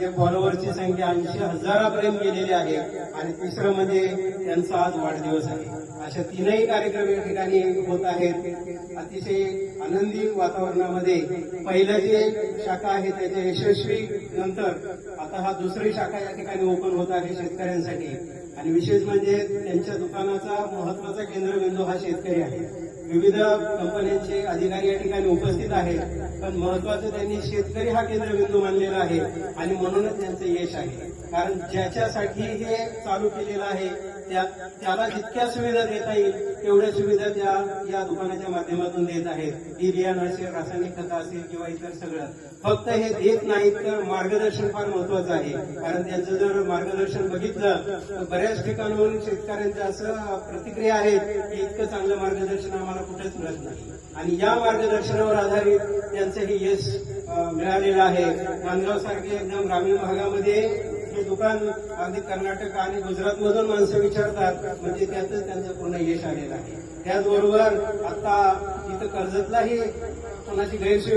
म्हणजे फॉलोअरची संख्या 80,000पर्यंत गेलेली आहे आणि तिसरं म्हणजे त्यांचा आज वाढदिवस आहे। अशा तीनही कार्यक्रम या ठिकाणी होत आहेत अतिशय आनंदी वातावरणामध्ये। पहिलं जे शाखा आहे त्याच्या यशस्वी नंतर आता हा दुसरी शाखा या ठिकाणी ओपन होत आहे शेतकऱ्यांसाठी आणि विशेष म्हणजे त्यांच्या दुकानाचा महत्वाचा केंद्रबिंदू हा शेतकरी आहे। विविध कंपन्यांचे अधिकारी या ठिकाणी उपस्थित आहेत, पण महत्वाचं त्यांनी शेतकरी हा केंद्रबिंदू मानलेला आहे आणि म्हणूनच त्यांचं यश आहे। कारण ज्याच्यासाठी हे चालू केलेलं आहे त्याला जितक्या सुविधा देता येईल तेवढ्या सुविधा त्या या दुकानाच्या माध्यमातून देत आहेत। ही बियाणं असेल, रासायनिक खतं असेल किंवा इतर सगळं, फक्त हे देत नाहीत तर मार्गदर्शन फार महत्वाचं आहे। कारण त्यांचं जर मार्गदर्शन बघितलं तर बऱ्याच ठिकाणाहून शेतकऱ्यांच्या असं प्रतिक्रिया आहेत की इतकं चांगलं मार्गदर्शन आम्हाला कुठेच मिळत नाही आणि या मार्गदर्शनावर आधारित त्यांचं हे यश मिळालेलं आहे। नांदगाव सारखे एकदम ग्रामीण भागामध्ये हे दुकान अगदी कर्नाटक आणि गुजरातमधून माणसं विचारतात, म्हणजे त्यातच त्यांचं पूर्ण यश आलेलं आहे। त्याचबरोबर आता इथं कर्जतलाही कोणाची गैरसोय